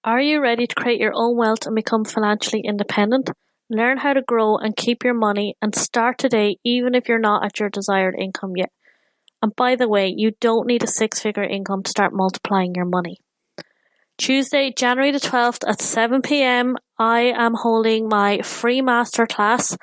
Are you ready to create your own wealth and become financially independent? Learn how to grow and keep your money and start today even if you're not at your desired income yet. And by the way, you don't need a six-figure income to start multiplying your money. Tuesday, January the 12th at 7 p.m, I am holding my free masterclass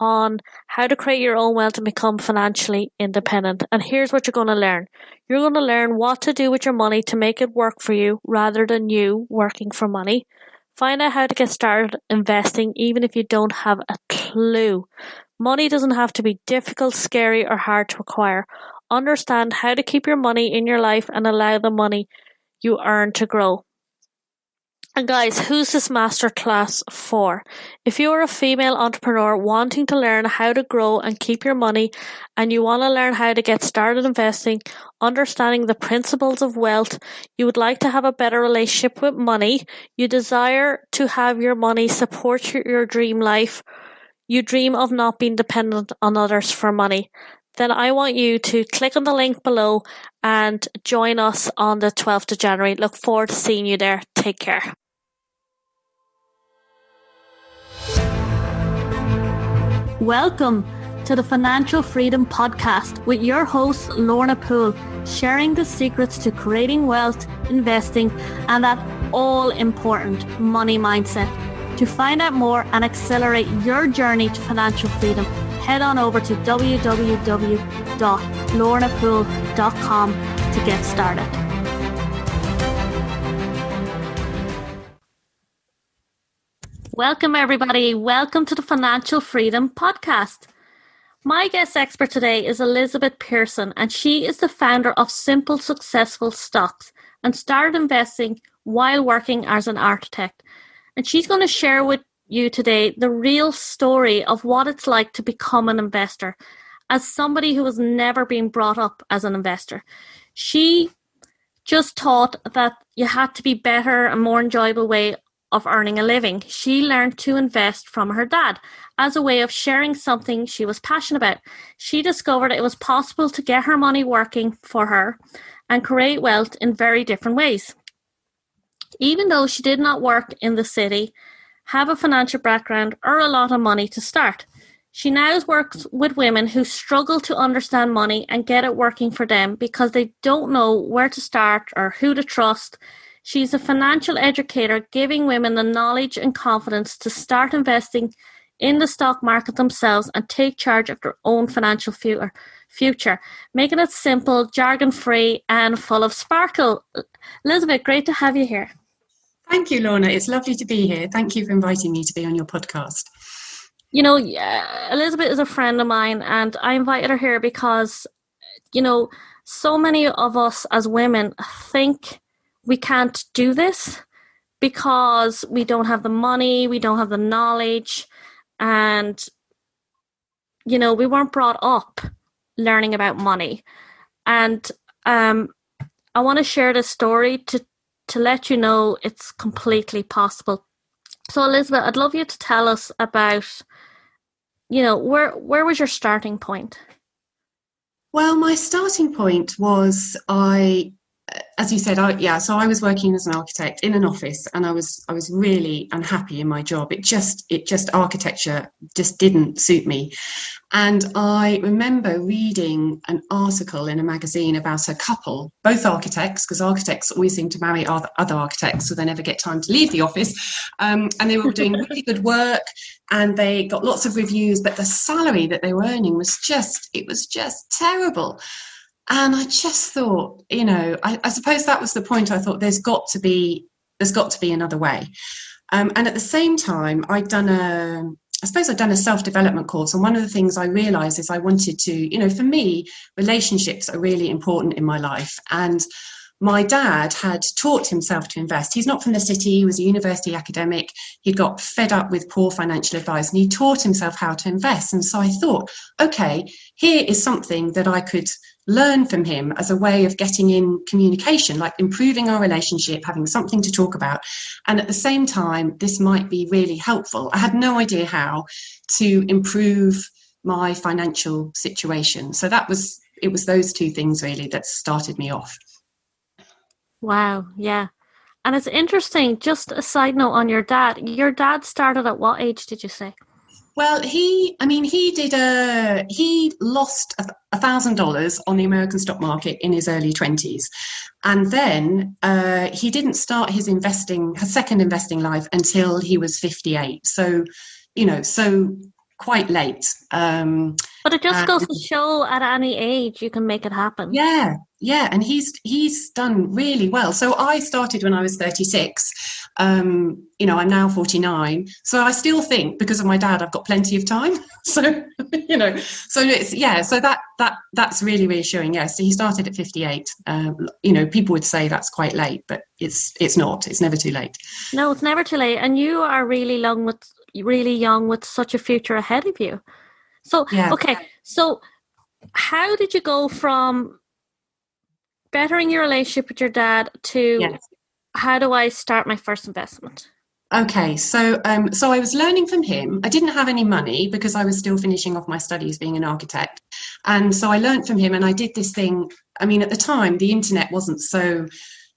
on how to create your own wealth and become financially independent. And here's what you're going to learn. You're going to learn what to do with your money to make it work for you rather than you working for money. Find out how to get started investing even if you don't have a clue. Money doesn't have to be difficult, scary, or hard to acquire. Understand how to keep your money in your life and allow the money you earn to grow. And guys, who's this masterclass for? If you're a female entrepreneur wanting to learn how to grow and keep your money, and you want to learn how to get started investing, understanding the principles of wealth, you would like to have a better relationship with money, you desire to have your money support your dream life, you dream of not being dependent on others for money, then I want you to click on the link below and join us on the 12th of January. Look forward to seeing you there. Take care. Welcome to the Financial Freedom Podcast with your host, Lorna Poole, sharing the secrets to creating wealth, investing, and that all-important money mindset. To find out more and accelerate your journey to financial freedom, head on over to www.lornapoole.com to get started. Welcome, everybody. Welcome to the Financial Freedom Podcast. My guest expert today is Elizabeth Pearson, and she is the founder of Simple Successful Stocks and started investing while working as an architect. And she's going to share with you today the real story of what it's like to become an investor as somebody who has never been brought up as an investor. She just thought that you had to be better and more enjoyable way of earning a living. She learned to invest from her dad as a way of sharing something she was passionate about. She discovered it was possible to get her money working for her and create wealth in very different ways. Even though she did not work in the city, have a financial background, or a lot of money to start, she now works with women who struggle to understand money and get it working for them because they don't know where to start or who to trust. She's a financial educator, giving women the knowledge and confidence to start investing in the stock market themselves and take charge of their own financial future, making it simple, jargon-free, and full of sparkle. Elizabeth, great to have you here. Thank you, Lorna. It's lovely to be here. Thank you for inviting me to be on your podcast. You know, Elizabeth is a friend of mine, and I invited her here because, so many of us as women think we can't do this because we don't have the money, we don't have the knowledge, and, we weren't brought up learning about money. And I want to share this story to let you know it's completely possible. So, Elizabeth, I'd love you to tell us about, where was your starting point? Well, my starting point was as you said, so I was working as an architect in an office, and I was really unhappy in my job. It just architecture just didn't suit me. And I remember reading an article in a magazine about a couple, both architects, because architects always seem to marry other architects, so they never get time to leave the office. And they were doing really good work, and they got lots of reviews, but the salary that they were earning was just terrible. And I just thought, I suppose that was the point. I thought there's got to be another way. And at the same time, I'd done a self-development course. And one of the things I realized is I wanted to, for me, relationships are really important in my life. And my dad had taught himself to invest. He's not from the city. He was a university academic. He got fed up with poor financial advice, and he taught himself how to invest. And so I thought, okay, here is something that I could learn from him as a way of getting in communication, like improving our relationship, having something to talk about. And at the same time, this might be really helpful. I had no idea how to improve my financial situation. So it was those two things really that started me off. Wow. Yeah. And it's interesting, just a side note on your dad. Your dad started at what age did you say? Well, he lost $1,000 on the American stock market in his early 20s. And then he didn't start his second investing life until he was 58. So, so quite late. But it just goes to show at any age you can make it happen. Yeah, yeah, and he's done really well. So I started when I was 36. I'm now 49. So I still think because of my dad, I've got plenty of time. So so that's really reassuring. Yeah, so he started at 58. People would say that's quite late, but it's not. It's never too late. No, it's never too late. And you are really young with such a future ahead of you. So, yeah. Okay, so how did you go from bettering your relationship with your dad to how do I start my first investment? Okay, so I was learning from him. I didn't have any money because I was still finishing off my studies being an architect. And so I learned from him and I did this thing. I mean, at the time, the internet wasn't so...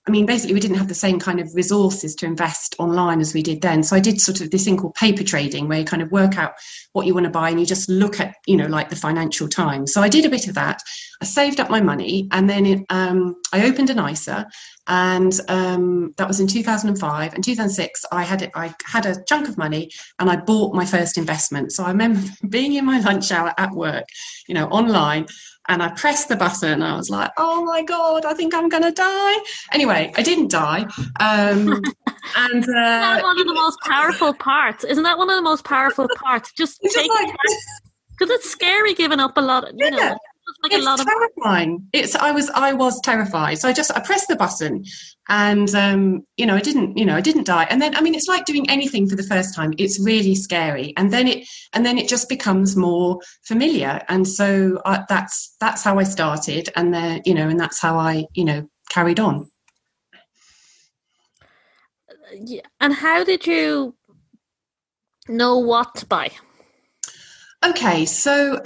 basically, we didn't have the same kind of resources to invest online as we did then. So I did sort of this thing called paper trading, where you kind of work out what you want to buy and you just look at, like the Financial Times. So I did a bit of that. I saved up my money and then I opened an ISA, and that was in 2005. In 2006, I had a chunk of money and I bought my first investment. So I remember being in my lunch hour at work, online. And I pressed the button and I was like, oh my God, I think I'm going to die. Anyway, I didn't die. Isn't that one of the most powerful parts? Isn't that one of the most powerful parts? Just take it. Because it's scary giving up a lot. It's terrifying. I was terrified. So I pressed the button, and I didn't die. And then it's like doing anything for the first time. It's really scary, and then it just becomes more familiar. And so that's how I started, and then and that's how I carried on. Yeah. And how did you know what to buy? Okay, so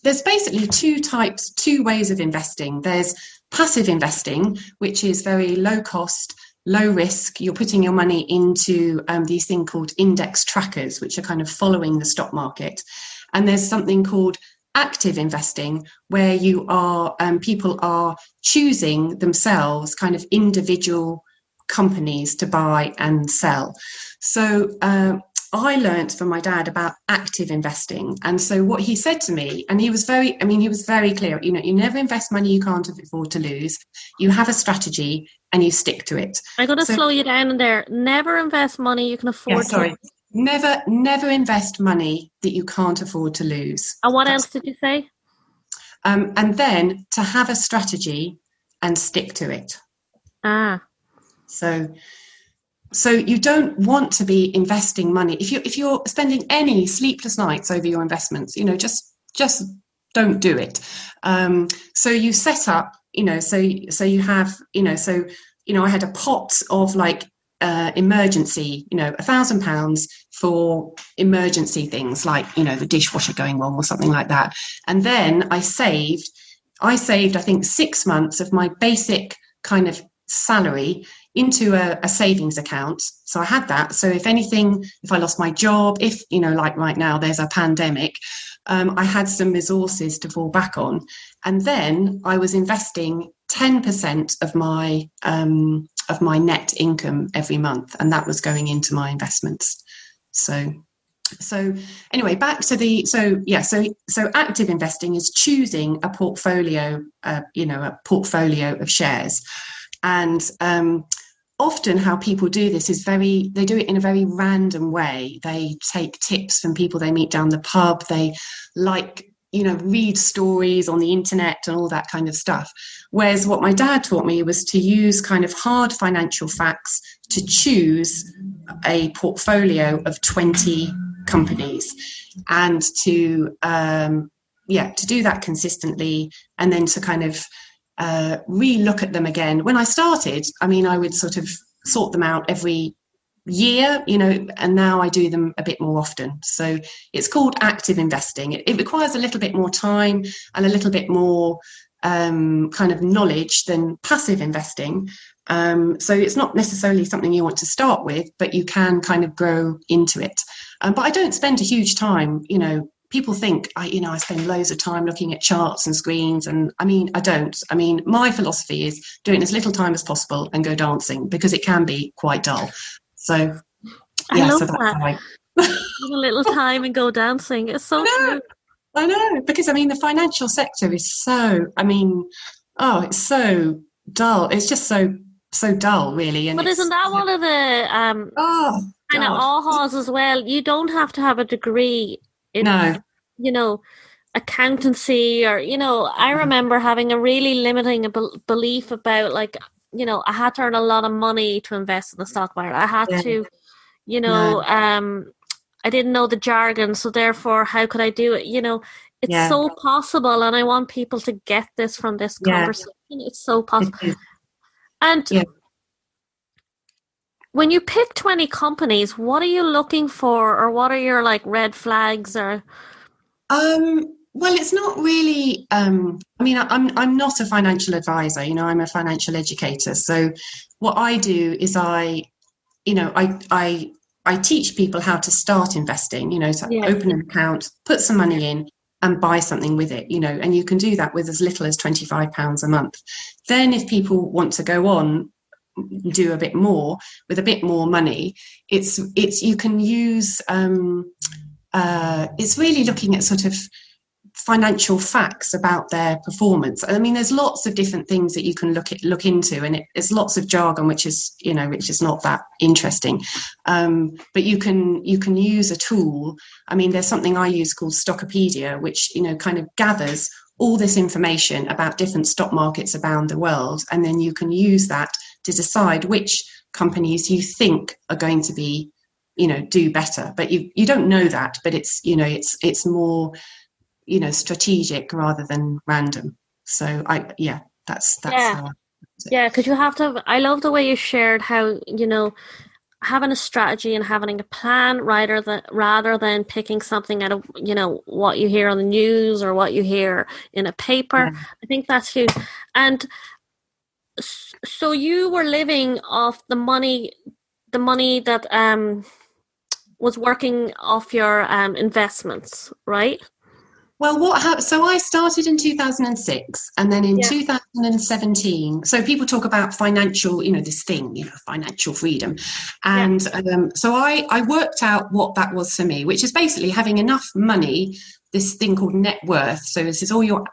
there's basically two ways of investing. There's passive investing, which is very low cost, low risk. You're putting your money into these things called index trackers, which are kind of following the stock market. And there's something called active investing, where you are people are choosing themselves kind of individual companies to buy and sell. So I learned from my dad about active investing. And so what he said to me, and he was very clear, you never invest money you can't afford to lose. You have a strategy and you stick to it. I'm going to slow you down in there. Never invest money you can afford to. Never invest money that you can't afford to lose. And what else did you say? And then to have a strategy and stick to it. So you don't want to be investing money if you're spending any sleepless nights over your investments. Just don't do it. So you set up. So you have. I had a pot of like emergency. £1,000 for emergency things like the dishwasher going wrong or something like that. And then I saved. I think 6 months of my basic kind of salary into a savings account. So I had that. So if anything, if I lost my job, if, like right now, there's a pandemic, I had some resources to fall back on. And then I was investing 10% of my net income every month. And that was going into my investments. So anyway, back to so active investing is choosing a portfolio, a portfolio of shares. And often how people do this is they do it in a very random way. They take tips from people they meet down the pub. They read stories on the internet and all that kind of stuff. Whereas what my dad taught me was to use kind of hard financial facts to choose a portfolio of 20 companies and to do that consistently, and then to kind of re-look at them again. When I started, I would sort of sort them out every year, and now I do them a bit more often. So it's called active investing. It requires a little bit more time and a little bit more kind of knowledge than passive investing. So it's not necessarily something you want to start with, but you can kind of grow into it. But I don't spend a huge time, people think I spend loads of time looking at charts and screens, and I don't. My philosophy is doing as little time as possible and go dancing, because it can be quite dull. So I love so that's that. how I Have a little time and go dancing. It's so true. I know, because the financial sector is so, it's so dull. It's just so dull, really. And But isn't that one of the oh kind of God, ahas as well? You don't have to have a degree in, no, accountancy, or, I remember having a really limiting belief about, like, I had to earn a lot of money to invest in the stock market. I had to, no, I didn't know the jargon, so therefore, how could I do it? It's so possible, and I want people to get this from this conversation. It's so possible. it is. And when you pick 20 companies, what are you looking for, or what are your red flags? Or Well, it's not really. I'm not a financial advisor. I'm a financial educator. So what I do is I teach people how to start investing. To open an account, put some money in, and buy something with it. And you can do that with as little as £25 a month. Then, if people want to go on, do a bit more with a bit more money, it's you can use. It's really looking at sort of financial facts about their performance. There's lots of different things that you can look into, and it's lots of jargon which is not that interesting. But you can use a tool. There's something I use called Stockopedia, which kind of gathers all this information about different stock markets around the world, and then you can use that to decide which companies you think are going to be do better. But you don't know that, but it's more strategic rather than random. So that's how because you have to I love the way you shared how having a strategy and having a plan rather than picking something out of what you hear on the news or what you hear in a paper. I think that's huge. And so you were living off the money that was working off your investments, right? Well, what happened? So I started in 2006, and then in 2017. So people talk about financial, this thing, financial freedom, and so I worked out what that was for me, which is basically having enough money. This thing called net worth. So this is all your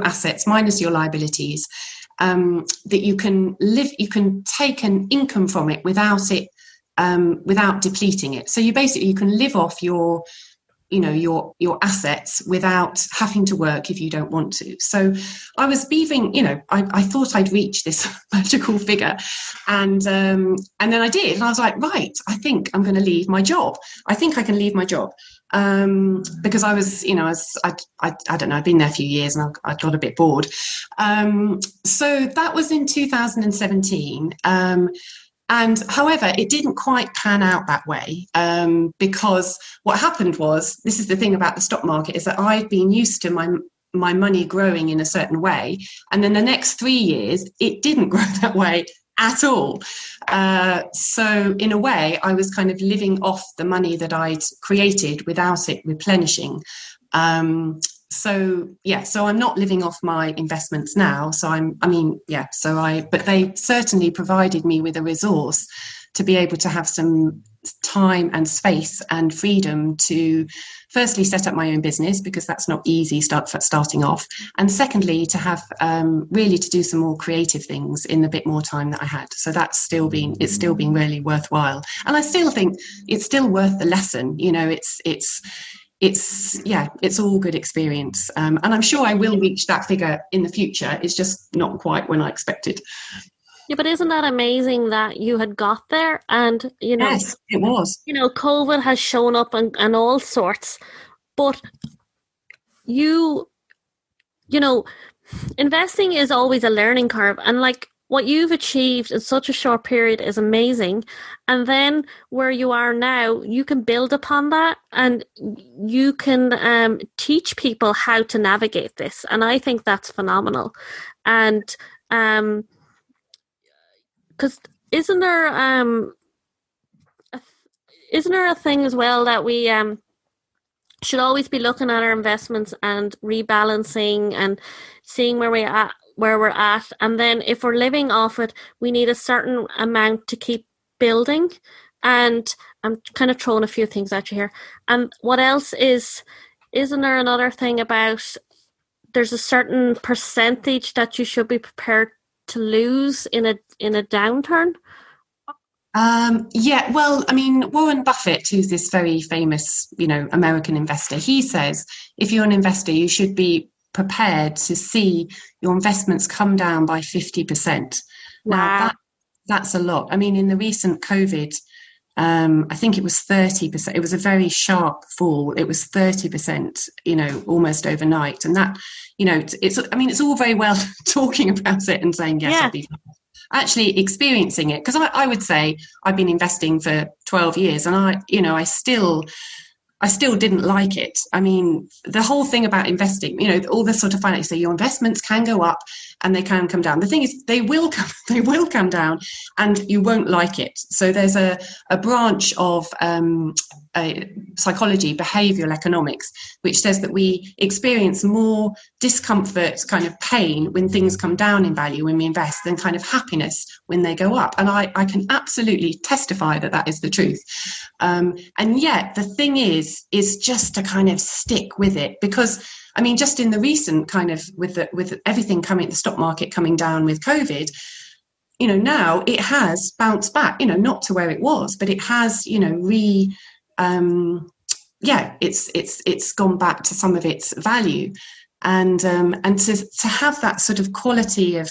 assets minus your liabilities, that you can take an income from it without depleting it. So you can live off your assets without having to work if you don't want to. So I was beaving, I thought I'd reach this magical figure, and then I did, and I was like, right, I think I'm going to leave my job. I think I can leave my job, because I was, I don't know, I'd been there a few years and I got a bit bored. So that was in 2017. And however, it didn't quite pan out that way, because what happened was, this is the thing about the stock market, is that I've been used to my money growing in a certain way. And then the next 3 years, it didn't grow that way at all. So in a way, I was kind of living off the money that I'd created without it replenishing. So I'm not living off my investments now. So but they certainly provided me with a resource to be able to have some time and space and freedom to firstly set up my own business, because that's not easy starting off, and secondly to have really to do some more creative things in the bit more time that I had. So it's still been really worthwhile, and I still think it's still worth the lesson. It's all good experience, and I'm sure I will reach that figure in the future. It's just not quite when I expected. Yeah, but isn't that amazing that you had got there? And yes, it was. COVID has shown up and all sorts, but investing is always a learning curve, and what you've achieved in such a short period is amazing. And then where you are now, you can build upon that, and you can teach people how to navigate this. And I think that's phenomenal. And Because isn't there isn't there a thing as well that we should always be looking at our investments and rebalancing and seeing where we're at, and then if we're living off it, we need a certain amount to keep building. And I'm kind of throwing a few things at you here. And what else isn't there another thing about there's a certain percentage that you should be prepared to lose in a downturn? Yeah, well, I mean, Warren Buffett, who's this very famous, American investor, he says if you're an investor, you should be prepared to see your investments come down by 50%. Wow. Now, that's a lot. I mean, in the recent COVID, I think it was 30%. It was a very sharp fall. It was 30%, almost overnight. And that, it's all very well talking about it and saying, yes, I'll be fine. Actually experiencing it, because I would say I've been investing for 12 years and I still didn't like it. I mean, the whole thing about investing, all this sort of finance, so your investments can go up and they can come down. The thing is, they will come down and you won't like it. So there's a branch of psychology, behavioral economics, which says that we experience more discomfort, kind of pain when things come down in value when we invest than kind of happiness when they go up. And I can absolutely testify that is the truth. And yet the thing is just to kind of stick with it, because I mean, just in the recent kind of with everything coming, the stock market coming down with COVID, now it has bounced back, not to where it was, but it has, it's gone back to some of its value, and to have that sort of quality of,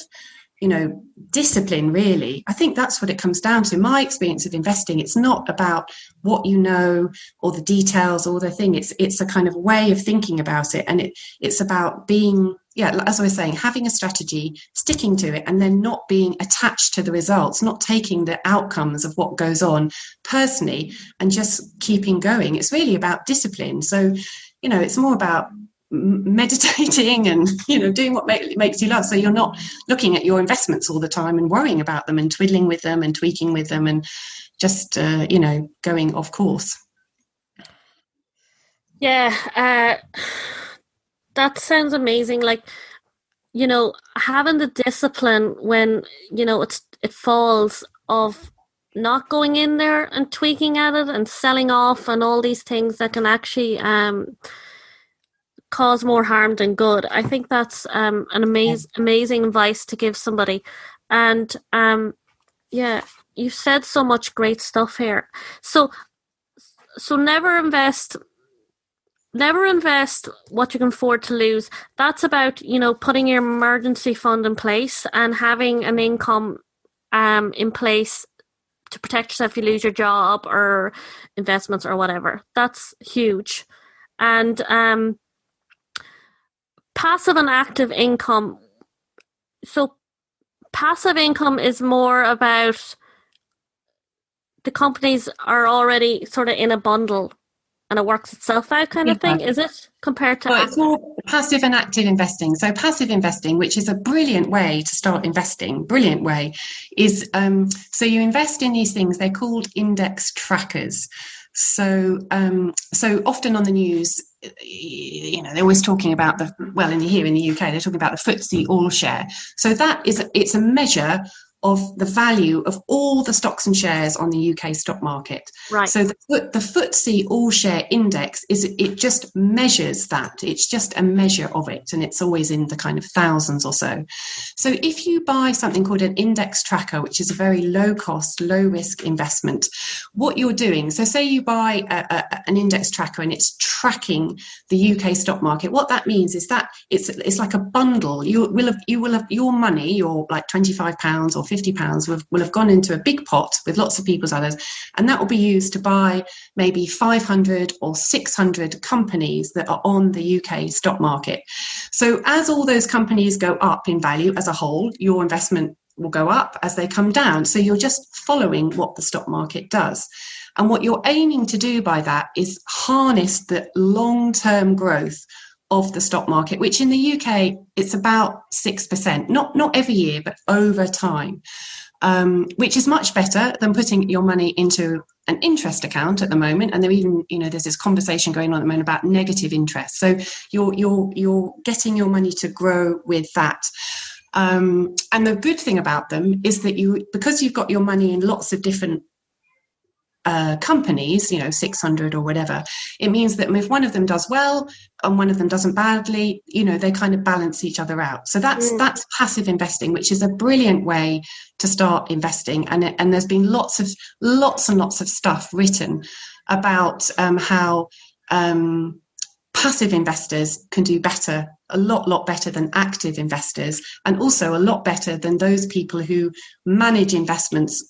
discipline, really, I think that's what it comes down to. My experience of investing, it's not about what you know or the details or the thing. It's a kind of way of thinking about it, and it's about being, as I was saying, having a strategy, sticking to it, and then not being attached to the results, not taking the outcomes of what goes on personally, and just keeping going. It's really about discipline. So, it's more about meditating and doing what makes you laugh, so you're not looking at your investments all the time and worrying about them and twiddling with them and tweaking with them and just going off course. That sounds amazing. Like, having the discipline when it falls, of not going in there and tweaking at it and selling off and all these things that can actually cause more harm than good. I think that's an amazing advice to give somebody. And you've said so much great stuff here. So never invest what you can afford to lose. That's about putting your emergency fund in place and having an income in place to protect yourself if you lose your job or investments or whatever. That's huge. And passive and active income. So passive income is more about the companies are already sort of in a bundle and it works itself out kind of thing, is it? Compared to it's more passive and active investing. So passive investing, which is a brilliant way to start investing, is so you invest in these things, they're called index trackers. So often on the news, they're always talking about here in the UK, they're talking about the FTSE All Share. So it's a measure of the value of all the stocks and shares on the UK stock market. Right. So the FTSE All Share Index it just measures that. It's just a measure of it, and it's always in the kind of thousands or so. So if you buy something called an index tracker, which is a very low cost, low risk investment, what you're doing, so say you buy an index tracker and it's tracking the UK stock market, what that means is that it's like a bundle. You will have your money, your like £25 or £50 will have gone into a big pot with lots of people's others, and that will be used to buy maybe 500 or 600 companies that are on the UK stock market. So as all those companies go up in value as a whole, your investment will go up. As they come down, so you're just following what the stock market does. And what you're aiming to do by that is harness the long-term growth of the stock market, which in the UK, it's about 6%, not every year, but over time. which is much better than putting your money into an interest account at the moment. And there's this conversation going on at the moment about negative interest. So you're getting your money to grow with that. And the good thing about them is that because you've got your money in lots of different companies, 600 or whatever, it means that if one of them does well and one of them doesn't badly, they kind of balance each other out. So that's passive investing, which is a brilliant way to start investing. And there's been lots and lots of stuff written about how passive investors can do better, a lot better than active investors, and also a lot better than those people who manage investments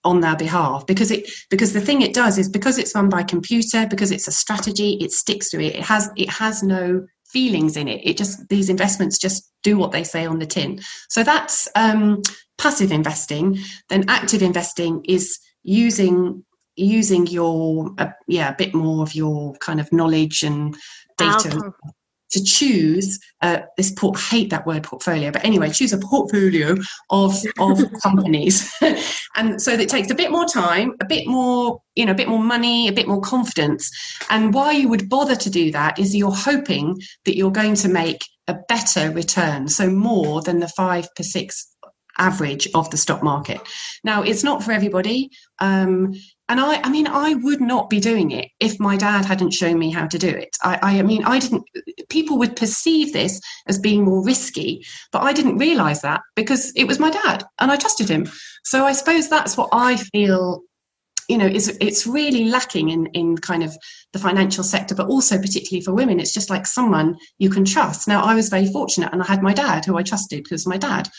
on their behalf, because the thing it does is, because it's run by computer, because it's a strategy, it sticks to it. It has no feelings in it. These investments just do what they say on the tin. So that's passive investing. Then active investing is using your a bit more of your kind of knowledge and data to choose I hate that word portfolio, but anyway, choose a portfolio of companies. And so that takes a bit more time, a bit more money, a bit more confidence. And why you would bother to do that is you're hoping that you're going to make a better return, so more than the 5% average of the stock market. Now, it's not for everybody. And I would not be doing it if my dad hadn't shown me how to do it. I didn't, people would perceive this as being more risky, but I didn't realize that because it was my dad and I trusted him. So I suppose that's what I feel, it's really lacking in kind of the financial sector, but also particularly for women. It's just like someone you can trust. Now, I was very fortunate and I had my dad who I trusted because my dad.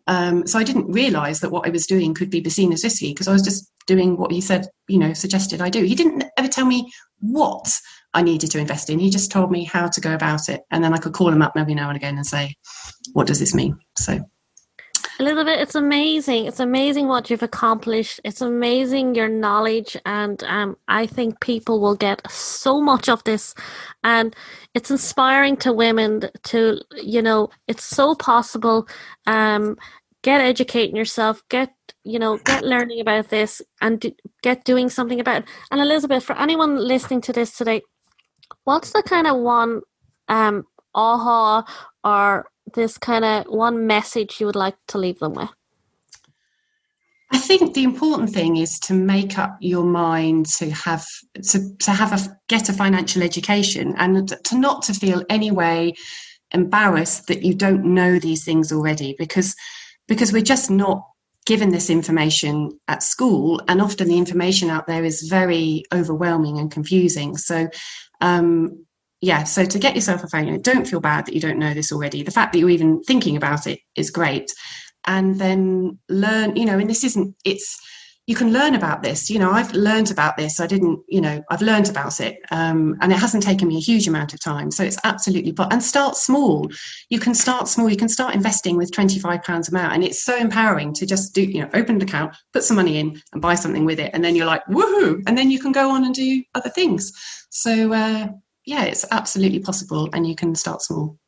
So I didn't realize that what I was doing could be seen as risky because I was just doing what he said, suggested I do. He didn't ever tell me what I needed to invest in. He just told me how to go about it. And then I could call him up every now and again and say, what does this mean? So Elizabeth, it's amazing. It's amazing what you've accomplished. It's amazing your knowledge, and I think people will get so much of this. And it's inspiring to women to, it's so possible. Get educating yourself, get learning about this, and get doing something about it. And Elizabeth, for anyone listening to this today, what's the kind of one aha or this kind of one message you would like to leave them with? I think the important thing is to make up your mind to get a financial education, and to not to feel any way embarrassed that you don't know these things already, because we're just not given this information at school, and often the information out there is very overwhelming and confusing. So so to get yourself a phone, don't feel bad that you don't know this already. The fact that you're even thinking about it is great. And then learn, you can learn about this. I've learned about this. I've learned about it. And it hasn't taken me a huge amount of time. So it's absolutely, and start small. You can start small. You can start investing with £25 amount. And it's so empowering to just do, open an account, put some money in and buy something with it. And then you're like, woohoo. And then you can go on and do other things. So, it's absolutely possible, and you can start small.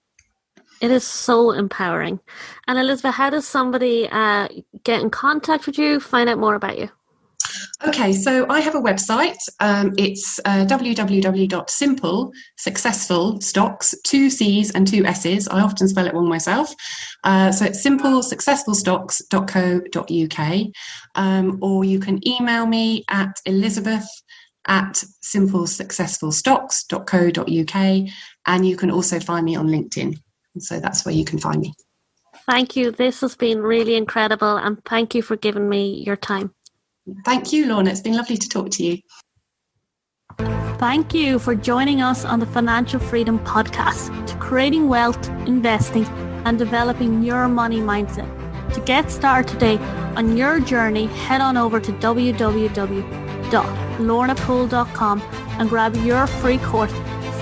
It is so empowering. And Elizabeth, how does somebody get in contact with you, find out more about you? Okay, so I have a website. It's www.simplesuccessfulstocks, 2 C's and 2 S's. I often spell it wrong myself. So it's simplesuccessfulstocks.co.uk. Or you can email me at elizabeth@simplesuccessfulstocks.co.uk. And you can also find me on LinkedIn. And so that's where you can find me. Thank you. This has been really incredible. And thank you for giving me your time. Thank you, Lorna. It's been lovely to talk to you. Thank you for joining us on the Financial Freedom Podcast, to creating wealth, investing, and developing your money mindset. To get started today on your journey, head on over to www.lornapoole.com and grab your free course,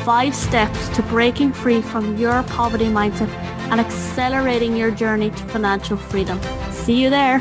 5 steps to breaking free from your poverty mindset and accelerating your journey to financial freedom. See you there.